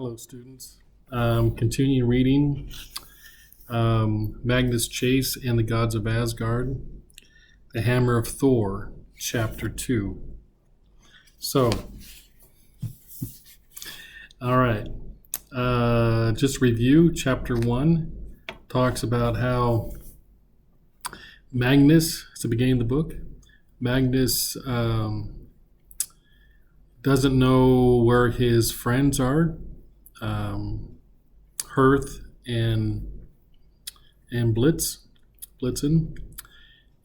Hello, students. Continuing reading Magnus Chase and the Gods of Asgard, the Hammer of Thor, Chapter 2. So, all right. Just review. Chapter 1 talks about how Magnus, it's the beginning of the book, Magnus doesn't know where his friends are. Hearth and Blitzen,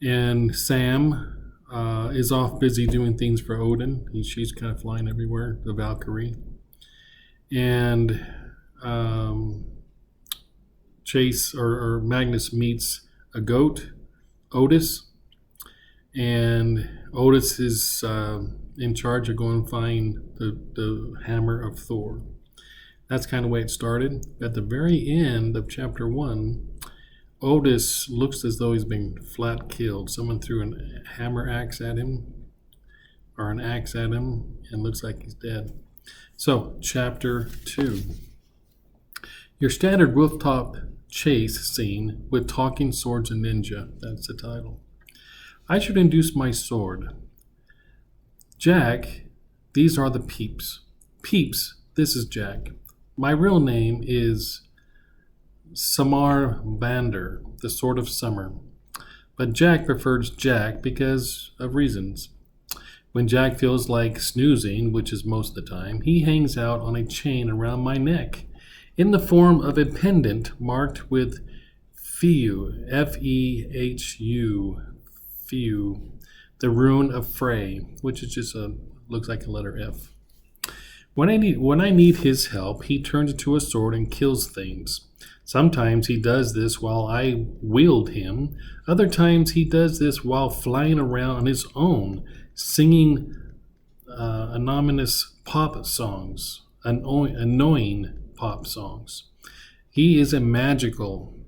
and Sam is off busy doing things for Odin. She's kind of flying everywhere, the Valkyrie. And Chase or Magnus meets a goat, Otis, and Otis is in charge of going to find the Hammer of Thor. That's kind of the way it started. At the very end of chapter 1, Otis looks as though he's been flat killed. Someone threw an hammer axe at him, or an axe at him, and looks like he's dead. So, chapter 2. Your standard rooftop chase scene with talking swords and ninja. That's the title. I should introduce my sword. Jack, these are the peeps. Peeps, this is Jack. My real name is Samar Bander, the Sword of Summer. But Jack prefers Jack because of reasons. When Jack feels like snoozing, which is most of the time, he hangs out on a chain around my neck in the form of a pendant marked with Fehu, F-E-H-U, Fehu, the rune of Frey, which is just looks like a letter F. When I need his help, he turns into a sword and kills things. Sometimes he does this while I wield him. Other times he does this while flying around on his own, singing anonymous pop songs, annoying pop songs. He is a magical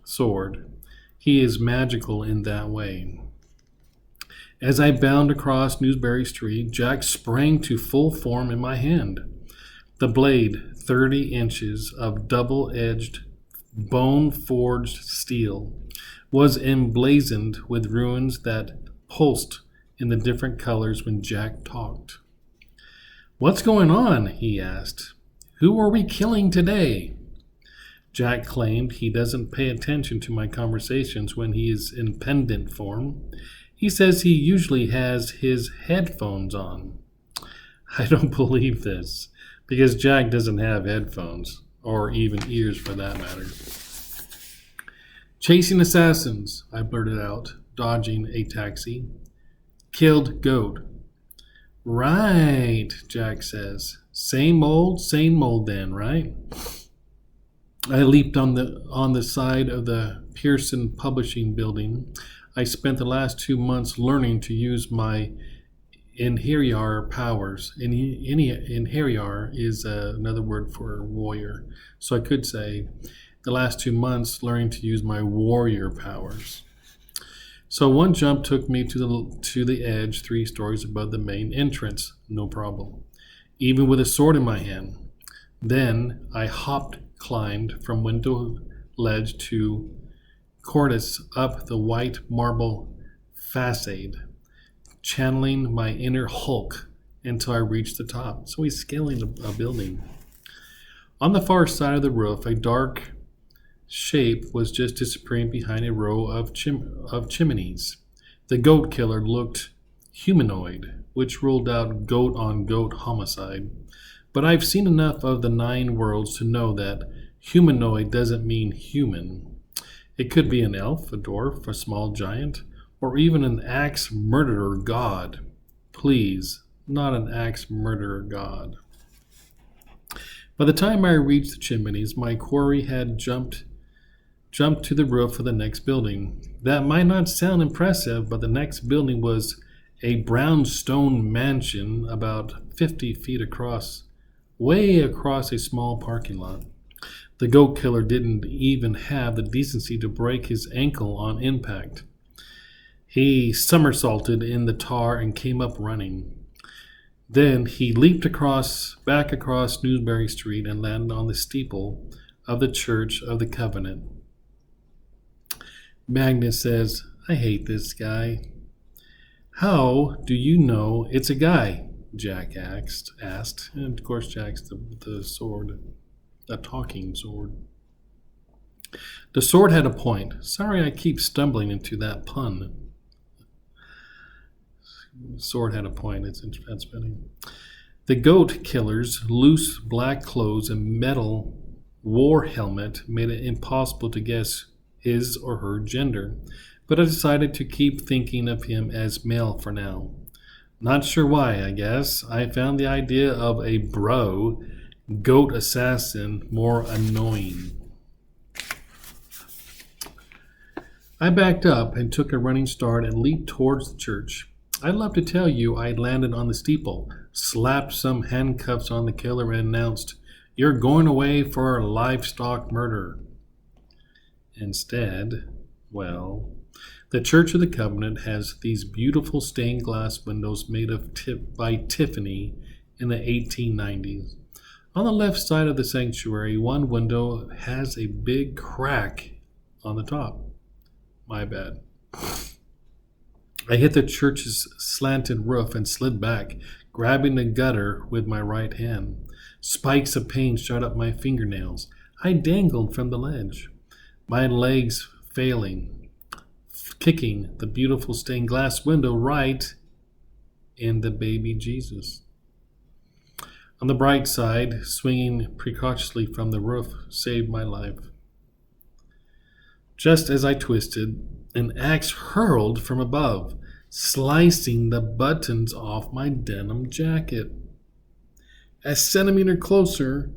sword. He is magical in that way. As I bound across Newsbury Street, Jack sprang to full form in my hand. The blade, 30 inches of double-edged, bone-forged steel, was emblazoned with runes that pulsed in the different colors when Jack talked. "What's going on?" he asked. "Who are we killing today?" Jack claimed he doesn't pay attention to my conversations when he is in pendant form. He says he usually has his headphones on. I don't believe this, because Jack doesn't have headphones, or even ears for that matter. "Chasing assassins," I blurted out, dodging a taxi. "Killed goat." "Right," Jack says. Same old then, right?" I leaped on the side of the Pearson Publishing building. I spent the last 2 months learning to use my Inheriar powers. Inheriar is another word for warrior. So I could say the last 2 months learning to use my warrior powers. So one jump took me to the edge 3 stories above the main entrance. No problem. Even with a sword in my hand. Then I climbed from window ledge to cornice up the white marble facade, channeling my inner Hulk until I reached the top. So he's scaling a building. On the far side of the roof, a dark shape was just disappearing behind a row of chimneys. The goat killer looked humanoid, which ruled out goat-on-goat homicide. But I've seen enough of the 9 worlds to know that humanoid doesn't mean human. It could be an elf, a dwarf, a small giant, or even an axe murderer god. Please, not an axe murderer god. By the time I reached the chimneys, my quarry had jumped to the roof of the next building. That might not sound impressive, but the next building was a brownstone mansion about 50 feet across, way across a small parking lot. The goat killer didn't even have the decency to break his ankle on impact. He somersaulted in the tar and came up running. Then he leaped back across Newsbury Street and landed on the steeple of the Church of the Covenant. Magnus says, I hate this guy. How do you know it's a guy? Jack asked. And of course, Jack's the sword, a talking sword. The sword had a point. Sorry, I keep stumbling into that pun. Sword had a point. That's funny. The goat killer's loose black clothes and metal war helmet made it impossible to guess his or her gender, but I decided to keep thinking of him as male for now. Not sure why, I guess. I found the idea of a bro goat assassin more annoying. I backed up and took a running start and leaped towards the church. I'd love to tell you I'd landed on the steeple, slapped some handcuffs on the killer, and announced, You're going away for a livestock murder. Instead, well, the Church of the Covenant has these beautiful stained glass windows made by Tiffany in the 1890s. On the left side of the sanctuary, one window has a big crack on the top. My bad. I hit the church's slanted roof and slid back, grabbing the gutter with my right hand. Spikes of pain shot up my fingernails. I dangled from the ledge, my legs failing, kicking the beautiful stained glass window right in the baby Jesus. On the bright side, swinging precautiously from the roof saved my life. Just as I twisted, an axe hurled from above, slicing the buttons off my denim jacket. A centimeter closer,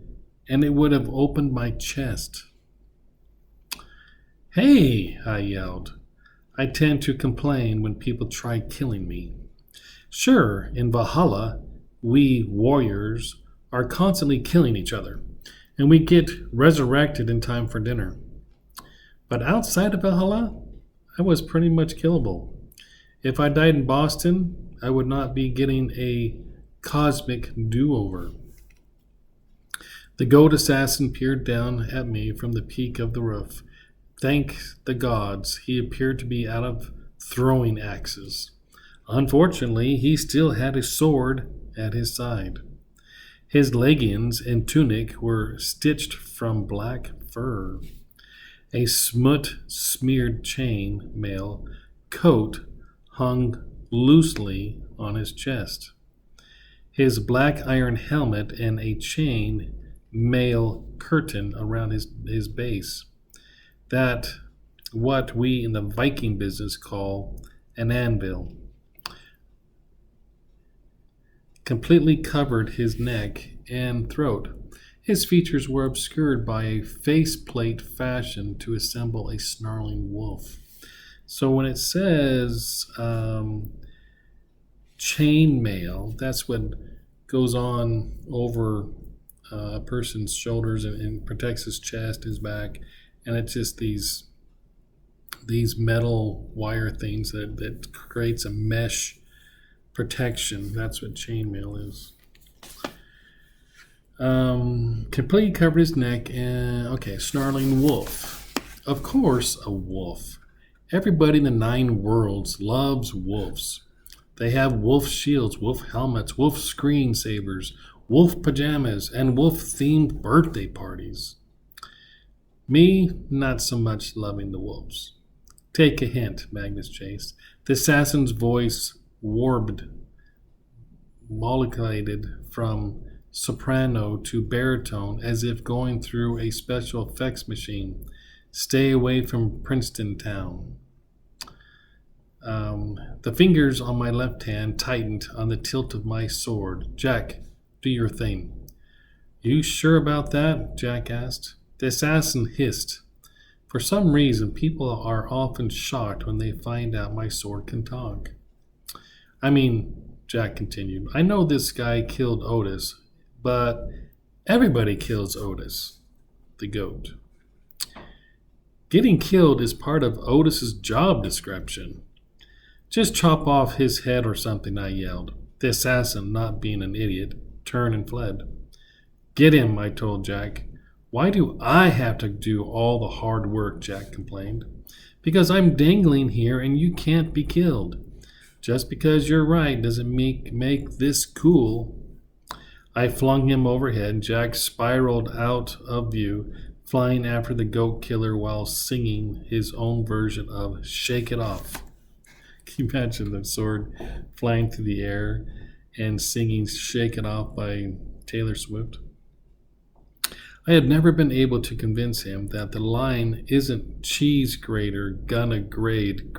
and it would have opened my chest. Hey, I yelled. I tend to complain when people try killing me. Sure, in Valhalla, we warriors are constantly killing each other, and we get resurrected in time for dinner. But outside of Valhalla, I was pretty much killable. If I died in Boston, I would not be getting a cosmic do-over. The goat assassin peered down at me from the peak of the roof. Thank the gods, he appeared to be out of throwing axes. Unfortunately, he still had a sword at his side. His leggings and tunic were stitched from black fur. A smut-smeared chain mail coat hung loosely on his chest. His black iron helmet and a chain mail curtain around his base. That what we in the Viking business call an anvil. Completely covered his neck and throat. His features were obscured by a faceplate fashioned to assemble a snarling wolf. So when it says chainmail, that's what goes on over a person's shoulders and protects his chest, his back, and it's just these metal wire things that creates a mesh protection. That's what chainmail is. Completely covered his neck and snarling wolf. Of course, a wolf. Everybody in the 9 worlds loves wolves. They have wolf shields, wolf helmets, wolf screensavers, wolf pajamas, and wolf-themed birthday parties. Me, not so much loving the wolves. Take a hint, Magnus chased. The assassin's voice modulated from soprano to baritone as if going through a special effects machine. Stay away from Princeton town. The fingers on my left hand tightened on the tilt of my sword. Jack, do your thing. You sure about that? Jack asked. The assassin hissed. For some reason, people are often shocked when they find out my sword can talk. I mean, Jack continued, I know this guy killed Otis, but everybody kills Otis, the goat. Getting killed is part of Otis's job description. Just chop off his head or something, I yelled. The assassin, not being an idiot, turned and fled. Get him, I told Jack. Why do I have to do all the hard work? Jack complained. Because I'm dangling here and you can't be killed. Just because you're right doesn't make this cool. I flung him overhead. Jack spiraled out of view, flying after the goat killer while singing his own version of Shake It Off. Can you imagine the sword flying through the air and singing Shake It Off by Taylor Swift? I had never been able to convince him that the line isn't cheese grater gonna grade.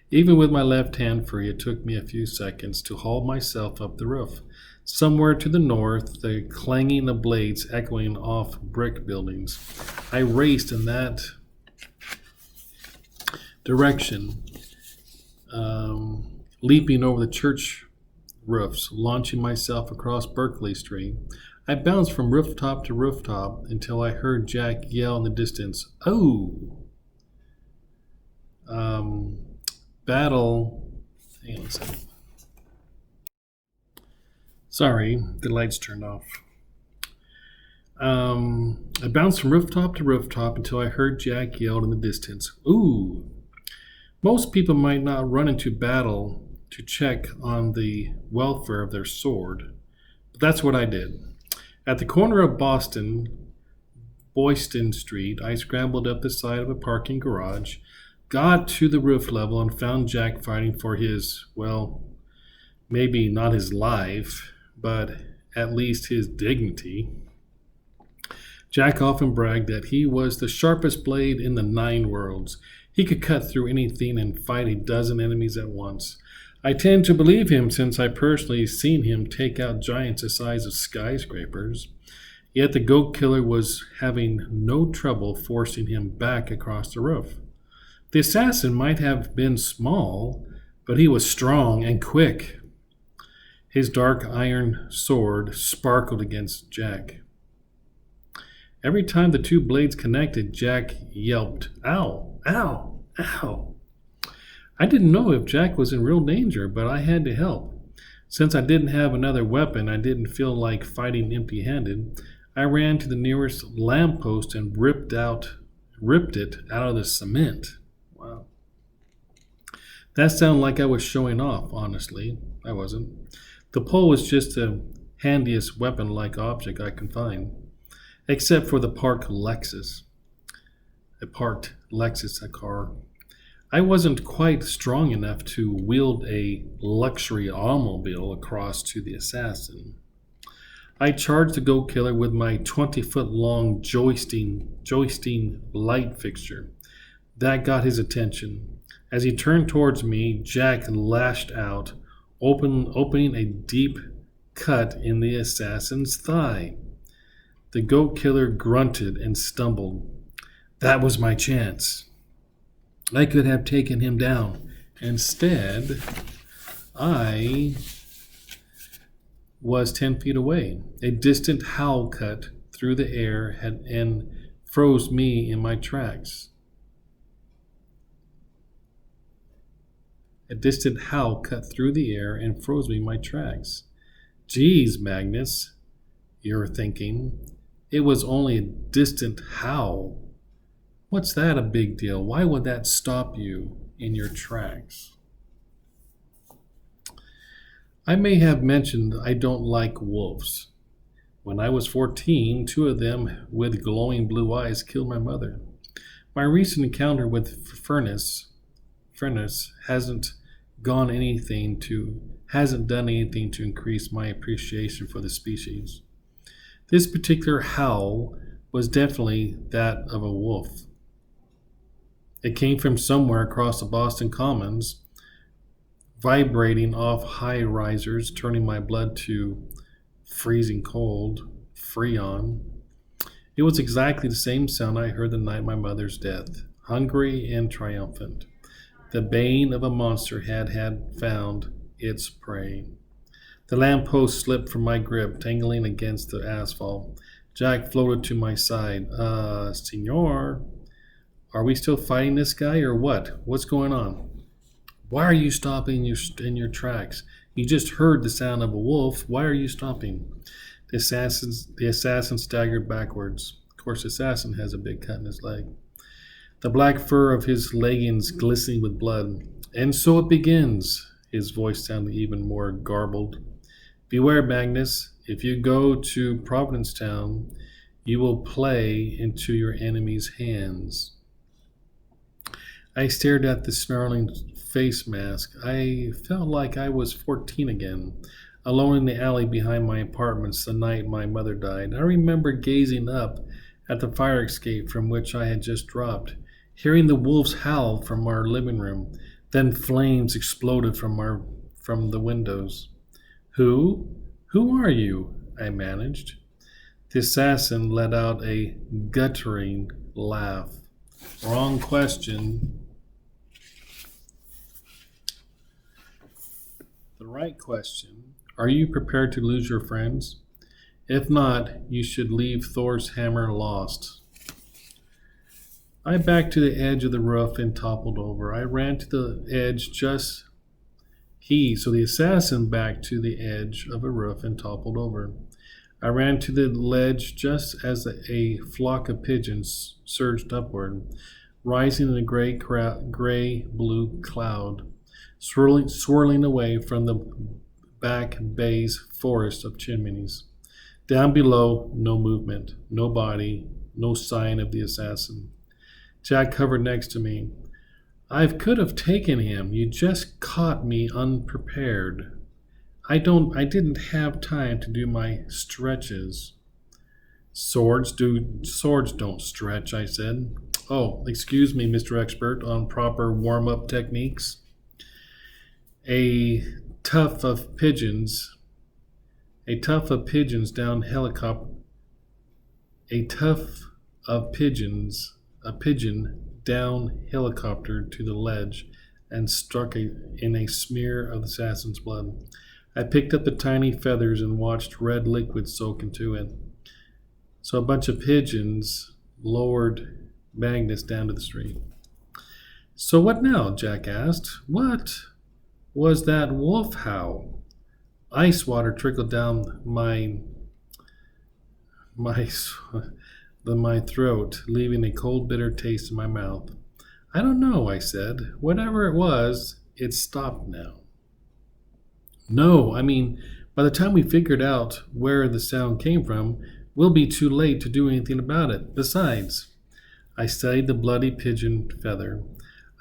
Even with my left hand free, it took me a few seconds to haul myself up the roof. Somewhere to the north, the clanging of blades echoing off brick buildings. I raced in that direction, leaping over the church roofs, launching myself across Berkeley Street. I bounced from rooftop to rooftop until I heard Jack yell in the distance, "Oh!" Battle. Hang on a second. Sorry, the lights turned off. I bounced from rooftop to rooftop until I heard Jack yell in the distance, "Ooh!" Most people might not run into battle to check on the welfare of their sword, but that's what I did. At the corner of Boyston Street, I scrambled up the side of a parking garage, got to the roof level, and found Jack fighting for his, well, maybe not his life, but at least his dignity. Jack often bragged that he was the sharpest blade in the 9 worlds. He could cut through anything and fight a dozen enemies at once. I tend to believe him since I personally seen him take out giants the size of skyscrapers. Yet the goat killer was having no trouble forcing him back across the roof. The assassin might have been small, but he was strong and quick. His dark iron sword sparkled against Jack. Every time the two blades connected, Jack yelped, "Ow! Ow! Ow!" I didn't know if Jack was in real danger, but I had to help. Since I didn't have another weapon, I didn't feel like fighting empty-handed. I ran to the nearest lamppost and ripped it out of the cement. Wow. That sounded like I was showing off, honestly. I wasn't. The pole was just the handiest weapon-like object I could find, except for the parked Lexus. A car. I wasn't quite strong enough to wield a luxury automobile across to the assassin. I charged the goat killer with my 20-foot-long joisting light fixture. That got his attention. As he turned towards me, Jack lashed out, opening a deep cut in the assassin's thigh. The goat killer grunted and stumbled. That was my chance. I could have taken him down. Instead, I was 10 feet away. A distant howl cut through the air and froze me in my tracks. A distant howl cut through the air and froze me in my tracks. Geez, Magnus, you're thinking. It was only a distant howl. What's that a big deal? Why would that stop you in your tracks? I may have mentioned I don't like wolves. When I was 14, 2 of them with glowing blue eyes killed my mother. My recent encounter with Furnace hasn't done anything to increase my appreciation for the species. This particular howl was definitely that of a wolf. It came from somewhere across the Boston Commons, vibrating off high risers, turning my blood to freezing cold, freon. It was exactly the same sound I heard the night of my mother's death, hungry and triumphant. The baying of a monster had found its prey. The lamppost slipped from my grip, tangling against the asphalt. Jack floated to my side. Senor, are we still fighting this guy or what? What's going on? Why are you stopping in your tracks? You just heard the sound of a wolf. Why are you stopping? The assassin staggered backwards. Of course, the assassin has a big cut in his leg. The black fur of his leggings glistening with blood. And so it begins. His voice sounded even more garbled. Beware, Magnus. If you go to Providencetown, you will play into your enemy's hands. I stared at the snarling face mask. I felt like I was 14 again, alone in the alley behind my apartments the night my mother died. I remember gazing up at the fire escape from which I had just dropped, hearing the wolves howl from our living room. Then flames exploded from the windows. Who? Who are you? I managed. The assassin let out a guttering laugh. Wrong question. The right question. Are you prepared to lose your friends? If not, you should leave Thor's hammer lost. I backed to the edge of the roof and toppled over. I ran to the edge so the assassin backed to the edge of a roof and toppled over. I ran to the ledge just as a flock of pigeons surged upward, rising in a gray-blue cloud, swirling away from the back bay's forest of chimneys. Down below, no movement, no body, no sign of the assassin. Jack hovered next to me. I could have taken him. You just caught me unprepared. I didn't have time to do my stretches. Swords don't stretch, I said. Oh, excuse me, Mr. Expert on proper warm-up techniques. A tuft of pigeons down helicopter. A pigeon down helicopter to the ledge and struck in a smear of the assassin's blood. I picked up the tiny feathers and watched red liquid soak into it. So a bunch of pigeons lowered Magnus down to the street. So what now? Jack asked. What was that wolf howl? Ice water trickled down my throat, leaving a cold, bitter taste in my mouth. I don't know, I said. Whatever it was, it's stopped now. No, I mean, by the time we figured out where the sound came from, we'll be too late to do anything about it. Besides, I studied the bloody pigeon feather.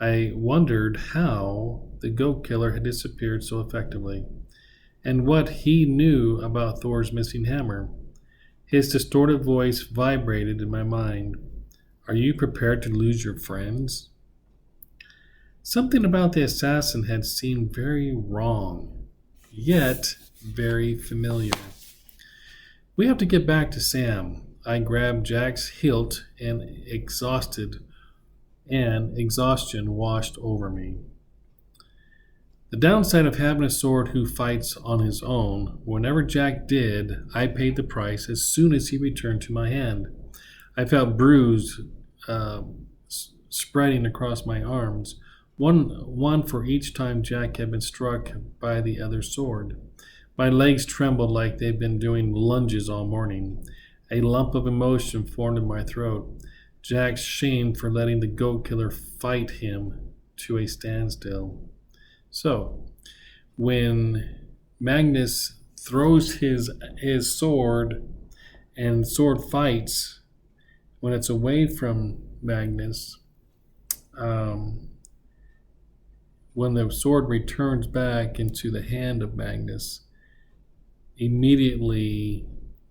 I wondered how the goat killer had disappeared so effectively, and what he knew about Thor's missing hammer. His distorted voice vibrated in my mind. Are you prepared to lose your friends? Something about the assassin had seemed very wrong, yet very familiar. We have to get back to Sam. I grabbed Jack's hilt and exhaustion washed over me. The downside of having a sword who fights on his own, whenever Jack did, I paid the price as soon as he returned to my hand. I felt bruised spreading across my arms, one for each time Jack had been struck by the other sword. My legs trembled like they'd been doing lunges all morning. A lump of emotion formed in my throat. Jack's shame for letting the goat killer fight him to a standstill. So, when Magnus throws his sword and sword fights, when it's away from Magnus, when the sword returns back into the hand of Magnus, immediately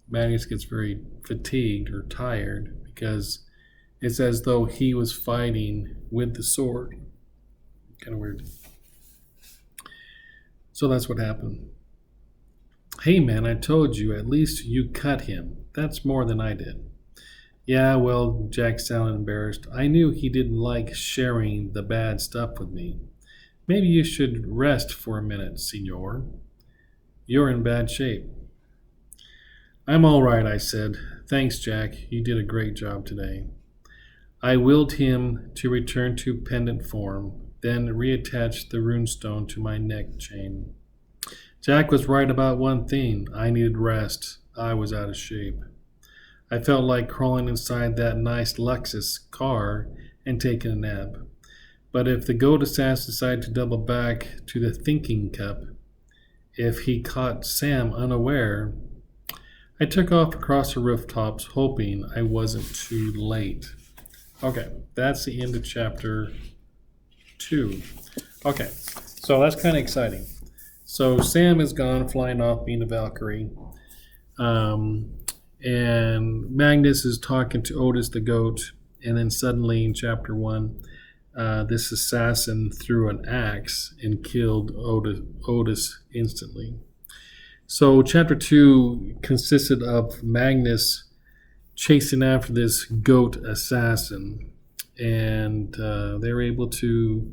Magnus gets very fatigued or tired because it's as though he was fighting with the sword. Kind of weird. So that's what happened. Hey man, I told you, at least you cut him. That's more than I did. Yeah, well, Jack sounded embarrassed. I knew he didn't like sharing the bad stuff with me. Maybe you should rest for a minute, senor. You're in bad shape. I'm all right, I said. Thanks, Jack. You did a great job today. I willed him to return to pendant form. then reattached the runestone to my neck chain. Jack was right about one thing. I needed rest. I was out of shape. I felt like crawling inside that nice Lexus car and taking a nap. But if the goat assassin decided to double back to the thinking cup, if he caught Sam unaware, I took off across the rooftops, hoping I wasn't too late. Okay, that's the end of chapter 2. Okay, so that's kind of exciting. So Sam is gone, flying off, being a Valkyrie. And Magnus is talking to Otis the goat. And then suddenly in chapter 1, this assassin threw an axe and killed Otis instantly. So chapter 2 consisted of Magnus chasing after this goat assassin, and they were able to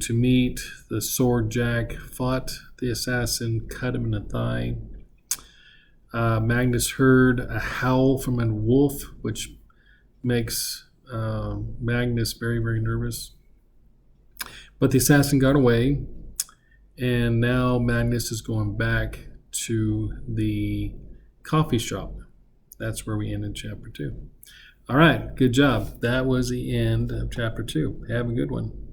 meet. The sword Jack fought the assassin, cut him in the thigh. Magnus heard a howl from a wolf, which makes Magnus very, very nervous. But the assassin got away, and now Magnus is going back to the coffee shop. That's where we end in chapter 2. All right, good job. That was the end of chapter 2. Have a good one.